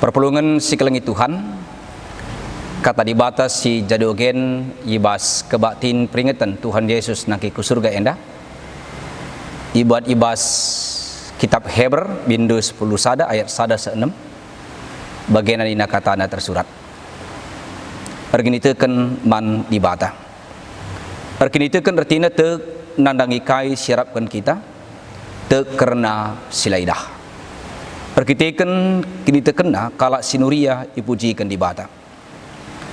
Perpulungan si kelengi Tuhan, kata dibatas si jadogen ibas kebatin peringatan Tuhan Yesus naki ku surga enda. Ibat ibas kitab Heber bindu 10 sada ayat sada 6. Bagian dina katana tersurat. Perginitekeun man dibata. Perginitekeun artina teu nandangi kai siarapkeun kita teu karena silaidah. Perkitekeun kinitekeunna kala sinuria ipujikeun dibata.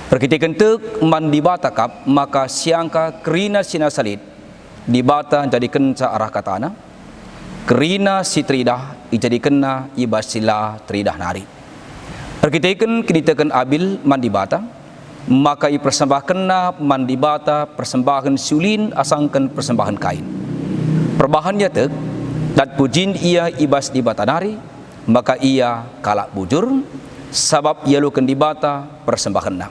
Perkitekeun teu man dibata kap maka siangka kerina sinasalit dibata jadikeun ca arah katana. Kerina si tridah ijadikeunna ibas sila tridah nari. Perkitekeun kinitekeun abil man dibata maka ipersembahkeunna man dibata persembahan sulin asangkeun persembahan kain. Perbahannya teu dat pujin ia ibas dibata nari maka ia kalak bujur sabab ia lukeun dibata persembahanna.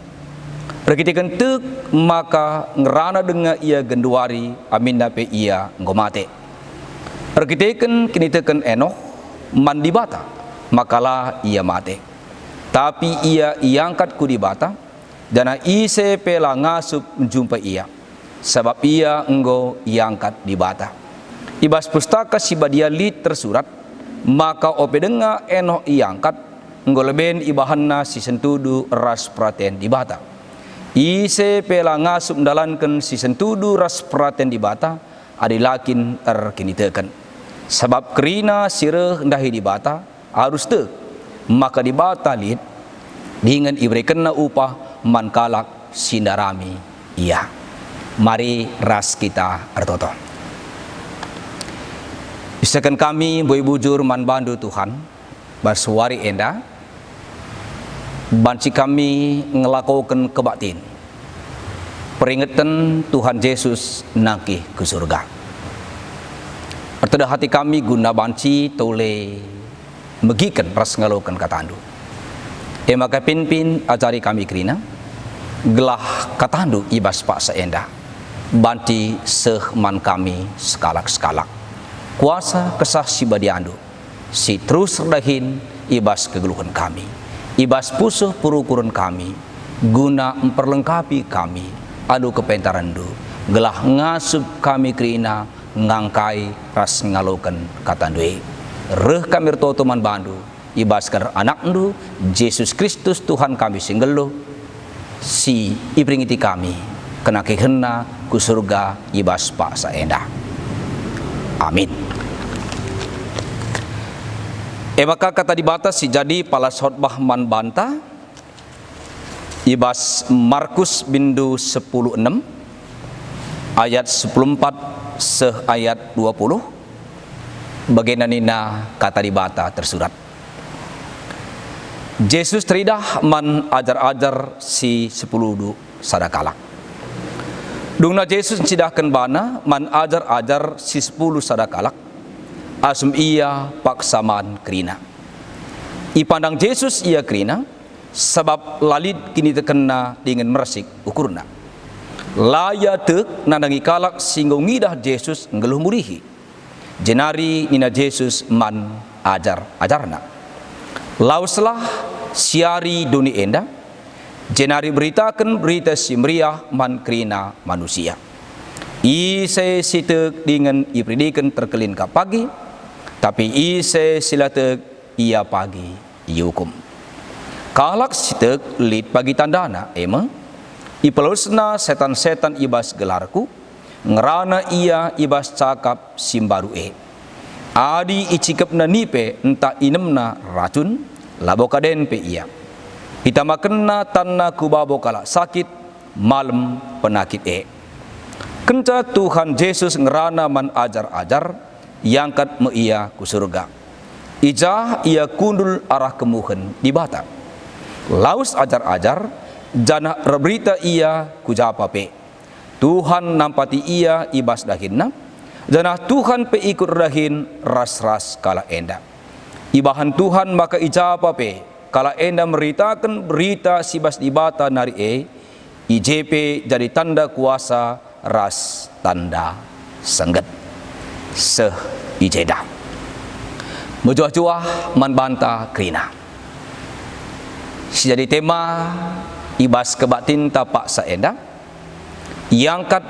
Perkitekeun teu maka ngerana dengan ia genduari aminna pe ia ngomate. Perkitekeun kinitekeun Enoh man dibata makalah ia mate. Tapi ia iangkat ku dibata dana ise pela ngasup menjumpa ia sebab ia enggo iangkat dibata. Ibas pustaka si badia lit tersurat maka ope denga Enoh iangkat enggo leben ibahanna si sentudu ras praten dibata. Ise pela ngasup mendalankan si sentudu ras praten dibata adilakin kinitekeun. Sebab kerina sireuh ndahi dibata harus teu maka dibata lit dengan ibrekeunna upah man kalak sindarami iya. Mari ras kita artoto. Isakan kami boy bujur man bandu Tuhan barsuari enda banci kami ngelakukan kebatin peringatan Tuhan Yesus naki ke surga. Artada hati kami guna banci tole megikan ras ngelakukan katandu. Maka pinpin ajari kami kerina gelah katandu ibas pak seenda banti sehman kami sekalak-sekalak. Kuasa kesah si badiandu si terus redahin ibas kegeluhan kami ibas pusuh purukurun kami guna memperlengkapi kami adu kepentarandu gelah ngasup kami kerina ngangkai ras ngalukan katandui reh kami retoto man bandu ibas ker anakndu Yesus Kristus Tuhan kami singgelo si ibringiti kami kena kehenna ku surga ibas pak saenda. Amin. Maka kata dibatas si jadi pala khotbah man banta ibas Markus bindu 10:6 ayat 14 seh ayat 20 bagianina kata dibata tersurat. Yesus teridah man ajar-ajar si 10 sadakalak. Dungna Yesus cidahkan bana man ajar-ajar si 10 sadakalak asum ia paksaman kerina. Ipandang Yesus ia kerina sebab lalit kini terkena dengan meresik ukurna. Laya tek nandangi kalak singgo ngidah Yesus ngeluh murihi. Jenari nina Yesus man ajar-ajarna. Lauslah siari duni enda jenari beritakan berita si meriah man kerina manusia. Ise sitek dengan ipridikan terkelin ka pagi, tapi ise silatek ia pagi iukum. Kalak sitek lit pagi tandana emang ipelusna setan-setan ibas gelarku ngerana ia ibas cakap simbaru adi icikepna nipe entah inemna racun labokaden pe ia. Kita makenna tanna kubabo kala sakit malam penakit Kenca Tuhan Yesus ngerana man ajar-ajar yangkat me ia ku surga. Ijah ia kundul arah kemuhen dibata. Laus ajar-ajar jana reberita ia ku japape. Tuhan nampati ia ibas dahinna. Jana Tuhan pe ikut dahin ras-ras kala enda. Ibahan Tuhan maka ijapape kala enda meritakan berita sibas dibata nari IJP jadi tanda kuasa ras tanda sengget seh ijeda. Mejuah-juah man banta krina. Jadi tema ibas kebatin tapak saenda, yangkat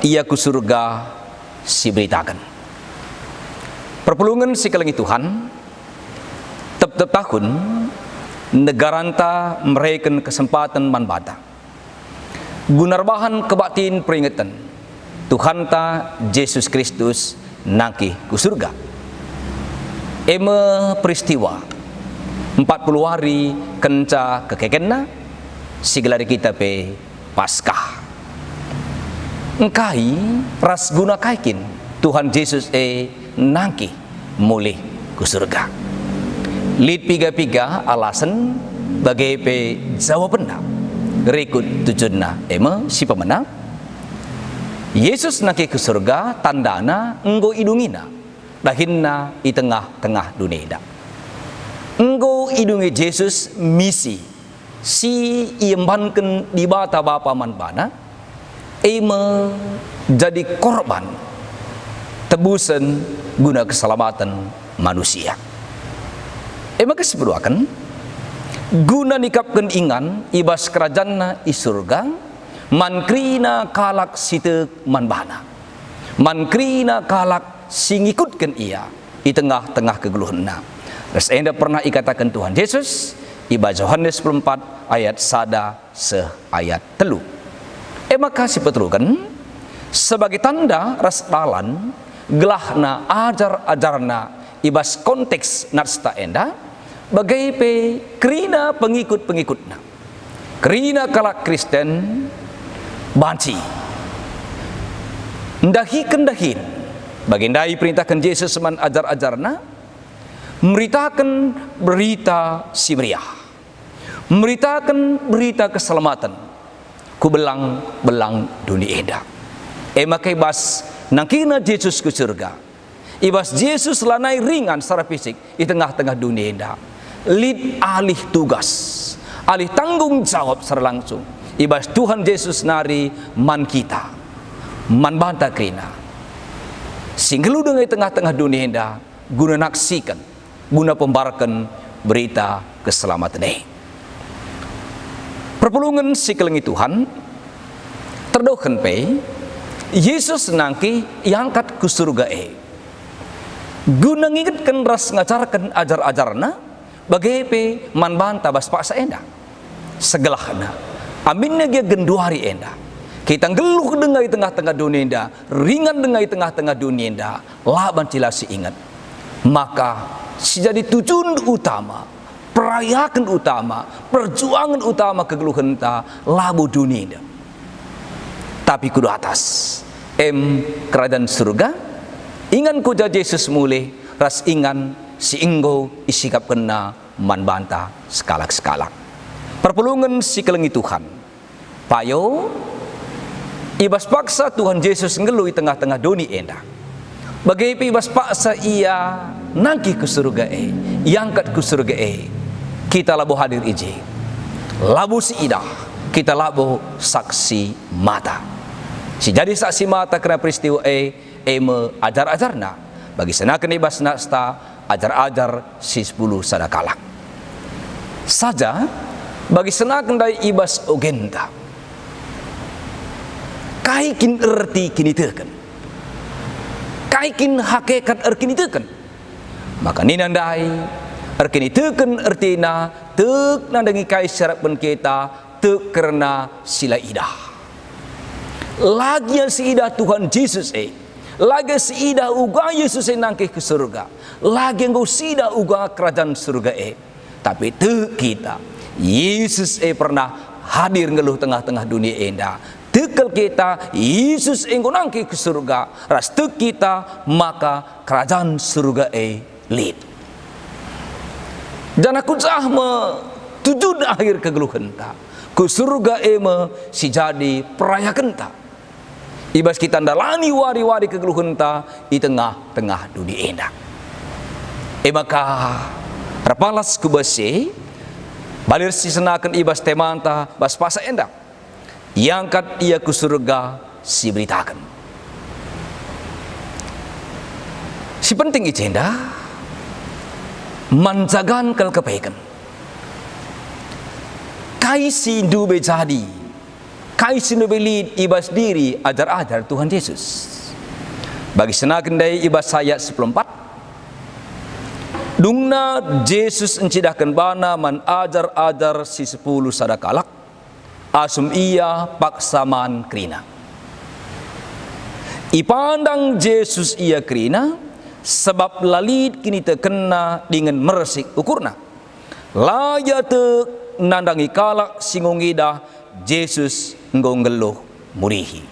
ia ku surga si beritakan. Perpulungan si kelengi Tuhan, tep tahun negaranta mereken kesempatan manbata. Gunarbahan kebatin peringatan Tuhan ta Yesus Kristus nangki ku surga. Eme peristiwa 40 hari kenca kekekenna sigelari kita pe Paskah. Engkai ras guna kaikin Tuhan Yesus nangki mulih ku surga. Lid piga-piga alasan bagai pe jawabanna rekut tujuanna eme si pemenang. Yesus nangki ke surga tandana enggo idungina dahinna di tengah-tengah dunia. Enggo idungi Yesus misi si iembankan di bata bapa manbana eme jadi korban tebusan guna keselamatan manusia. Ema keseberuakan guna nikapkan ingan ibas kerajanna i surga mankrina kalak sitek manbana, mankrina kalak singikutkan ia di tengah-tengah kegeluhanna. Res enda pernah ikatakan Tuhan Yesus iba Yohanes 24 ayat sada se ayat telu. Maka si petrukan sebagai tanda ras dalan gelahna ajar-ajarna ibas konteks narsta enda bagai pe kerina pengikut-pengikutna, kerina kalak Kristen banci ndahi bagendai perintahkan Yesus man ajar-ajarna memberitakan berita si meriah, memberitakan berita keselamatan ku belang-belang dunia eda. Makai bas nangkina Yesus ke surga ibas Yesus lanai ringan secara fisik di tengah-tengah dunia eda. Lid alih tugas, alih tanggung jawab secara langsung ibas Tuhan Yesus nari man kita, man banta krina. Singgelu dengan tengah-tengah dunia indah, guna naksikan, guna pembarkan berita keselamatan ini. Perpulungan si kelengi Tuhan, terdoken pe, Yesus nangki iangkat ku surga guna ngingetkan ras ngajarkan ajar-ajarna, bagai pe man banta bas paksa enda, segelahna. Aminnya dia genduari enda. Kita geluh dengan di tengah-tengah dunia enda, ringan dengan di tengah-tengah dunia enda, laban cilasi ingat. Maka si jadi tujuan utama, perayaan utama, perjuangan utama kegeluhan ta labu dunia enda. Tapi kudu atas kerajaan surga, ingan ku jadi Yesus mulih, ras ingan si inggo isikap kena man banta skalak-skalak. Perpulungan si kelengi Tuhan payo ibas paksa Tuhan Yesus ngelui tengah-tengah dunia enda bagai ibas paksa ia nangki ke surga yangkat ke surga kita labu hadir iji labu si idah kita labu saksi mata si jadi saksi mata kena peristiwa me ajar-ajarna bagi senakan ibas nasta ajar-ajar si 10 sadakalak saja bagi senakan dari ibas ogenta kaikin erti kini teken kaikin hakikat erkini teken maka ninandai erkini teken ertina tek nandangi kai syarat pen kita tek karena sila idah lagi yang si idah Tuhan Yesus lagi si idah uga Yesus nangkih ke surga lagi yang si idah uga kerajaan surga tapi tek kita Yesus pernah hadir ngeluh tengah-tengah dunia enda. Tekel kita Yesus engko nangki ke surga. Ras tek kita maka kerajaan surga lid. Dan aku me tujuan akhir kegeluhan ta. Ke surga me si jadi perayakan ta. Ibas kita ndalani wari-wari kegeluhan ta di tengah-tengah dunia enda. Maka rapalas kubase balir si senakan ibas temanta bas pasa enda yangkat ia ku surga si beritakan si penting ijenda menjagaan kebaikan kaisi dube jadi, kaisi dube lid ibas diri ajar-ajar Tuhan Yesus. Bagi senakan dari ibas ayat 14, dungna Yesus encidahkan bana man ajar-ajar si 10 sadakalak, asum ia paksaman krina. Ipandang Yesus ia krina, sebab lalid kini terkena dengan meresik ukurna. Laya te nandangi kalak singungida Yesus nggonggeluh murihi.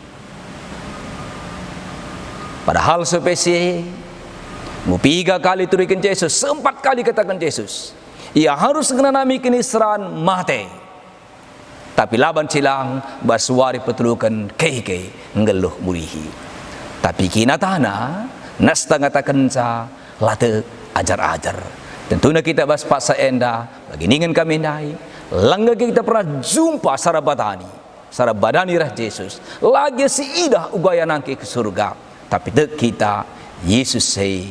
Padahal sepesi mupiga kali turikan Yesus, 4 kali katakan Yesus, ia harus ngenanami kiniseran mate. Tapi laban cilang baswari petulukan keke ngeluh murihi. Tapi kinatana nasta ngatakan sa late ajar-ajar. Tentunya kita bas paksa enda bagi ningen kami nai langga kita pernah jumpa sara badani rah Yesus lagi si idah ugaya nangke ke surga. Tapi dek kita Yesus say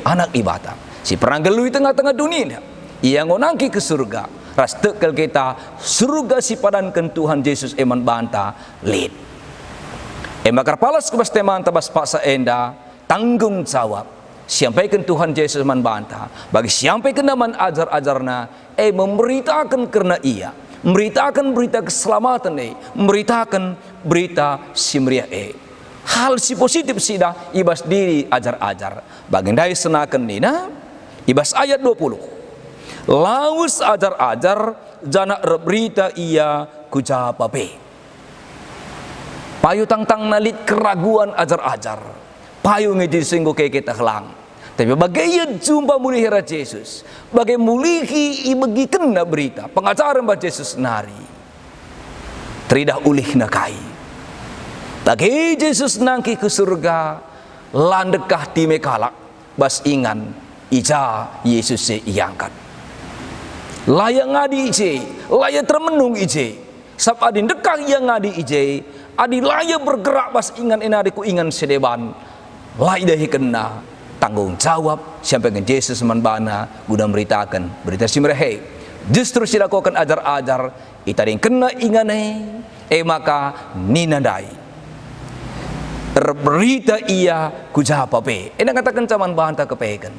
anak ibata si perang gelui tengah-tengah dunia ia ngonangki ke surga ras tekel kita surga si padankan Tuhan Yesus eman banta lid makar palas kubas teman tabas paksa enda tanggung jawab sampaikan Tuhan Yesus man banta bagi sampaikan naman ajar-ajarna memberitakan karena ia memberitakan berita keselamatan memberitakan berita simriah hal si positif sida ibas diri ajar-ajar bagendai senakan nina ibas ayat 20 laus ajar-ajar jana berita ia kujapape payu tangtang nalit keraguan ajar-ajar payu ngejadi singgo ke kita helang tapi bagai jumpa mulihira Yesus bagai mulihi ibagi kena berita pengajaran bahwa Yesus nari teridah ulih nakai bagi Yesus nangki ke surga landekah time kalak bas ingan ija Yesus se iangkat layak ngadi ije layak termenung ije sab adin dekang yang ngadi ije adi layak bergerak bas ingan enadiku ingan sedeban layak dahi kena tanggung jawab sampai dengan Yesus manbana guna beritakan berita simrehe justru silakukan ajar-ajar itading kena ingane maka ninandai berita ia kujapape enak katakan caman banta kepekan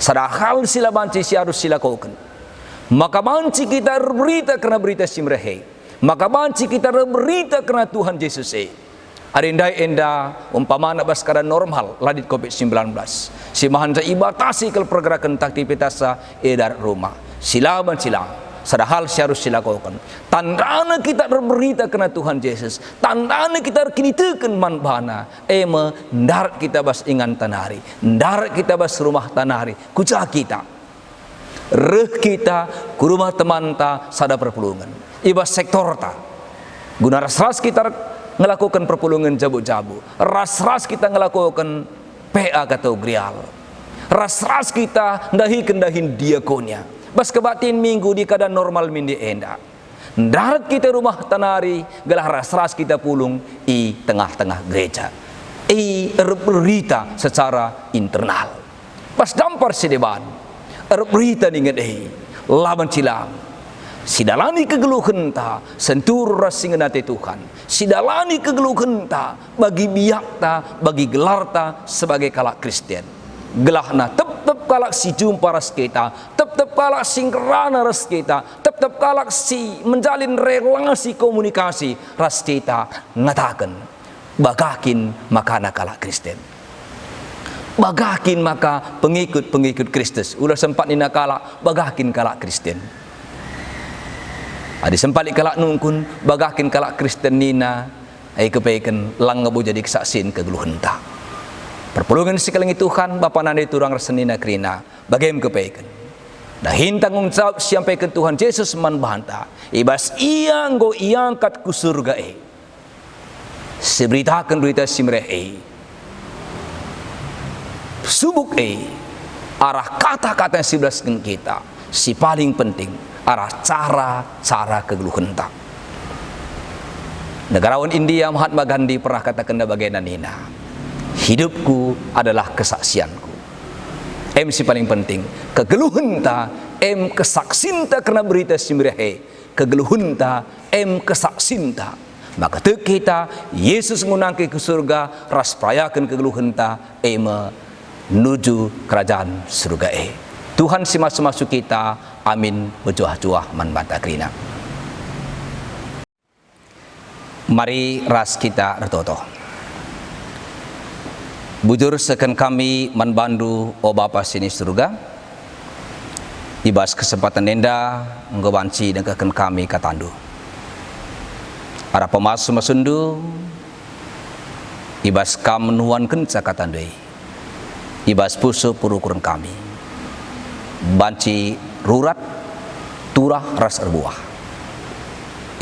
sadahal sila banci si harus silakukan maka banci kita berita karena berita simrehe maka banci kita berita karena Tuhan Yesus arindai enda umpamana baskara normal ladit COVID-19 si mahansa ibatasi ke pergerakan aktivitas edar rumah silaban silang sadahal harus silakukan tandana kita berita karena Tuhan Yesus tandana kita kini teken manbana ndarat kita bas ingan tanari ndarat kita bas rumah tanari kuca kita reh kita ku rumah teman ta sada perpulungan ibas sektor ta guna ras-ras kita ngelakukan perpulungan jabu-jabu ras-ras kita ngelakukan PA atau grial ras-ras kita ndahin diakonia bas kebatin minggu di keadaan normal mindi enda darat kita rumah tanari gelah ras-ras kita pulung i tengah-tengah gereja berita secara internal pas dampar sedeban berita dengan laban cilam sidalani kegeluhan ta sentur rasingan hati Tuhan sidalani kegeluhan ta bagi biak ta bagi gelar ta sebagai kalak Kristen gelahna tep kalak si jumpa ras kita tep kalak singkrana ras kita tep kalak si menjalin relasi komunikasi ras kita ngatakan bagakin makana kalak Kristen bagakin maka pengikut Kristus ulah sempat nina kalak bagakin kalak Kristen adi sempat kalak nungkun bagakin kalak Kristen nina kepaikan langgabu jadi kesaksian kegeluhan ta perpulungan sekalian Tuhan Bapa nanda turang resenina krina bagaim kepaikan dahin tanggung jawab sampaikan Tuhan Yesus man banta ibas ia nggo iangkat ku surga seberitakan berita simreh subuk arah kata-kata yang sebelaskan kita si paling penting arah cara kegeluhan tak negarawan India Mahatma Gandhi pernah katakan bagaimana nina hidupku adalah kesaksianku si paling penting kegeluhan ta kesaksinta karena berita simrehe kegeluhunta em kesaksinta. Maka te kita Yesus ngunangke ke surga ras prayakan kegeluhunta menuju kerajaan surga Tuhan si masuk kita amin berjuah-juah man banta krina. Mari ras kita bertoto. Bujur seken kami manbandu o Bapa sini surga. Ibas kesempatan nenda nggobanci dengan kami katandu. Ara pemasu masundu ibas kam nuan kenca katandui. Ibas pusu purukuran kami. Banci rurat turah ras erbuah.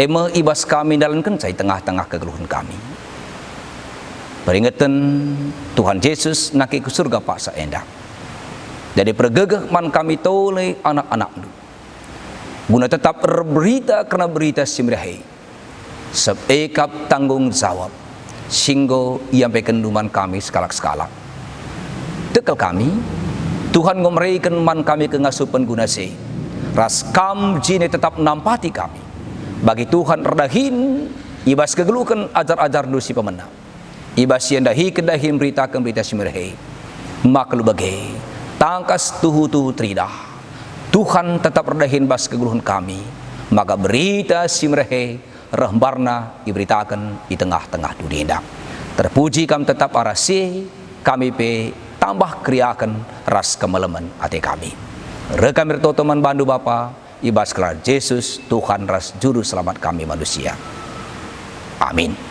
Ema ibas kami dalam kencai tengah-tengah kegeluhan kami. Peringatan Tuhan Yesus naki ke surga paksa endak. Jadi pergegah man kami toleh anak-anak nu. Guna tetap berita karena berita simrahi. Sebekap tanggung jawab. Singgo yang pekenduman kami sekalak-sekalak. Tekel kami, Tuhan ngomreikan man kami ke ngasupan guna se. Ras kam jine tetap nampati kami. Bagi Tuhan redahin ibas kegelukan ajar-ajar nusi pemenang. Ibas yang dahi kedahin beritakan berita simrahi. Maka lu bagai tangkas tuhu-tuhu tridah. Tuhan tetap redahin bas kegeluhan kami. Maka berita simrahi rahbarna diberitakan di tengah-tengah dunia. Terpuji kami tetap arasi kami pe tambah kriakan ras kemalaman hati kami. Rekam bertotoman bandu Bapa ibas kelar Yesus Tuhan ras juru selamat kami manusia. Amin.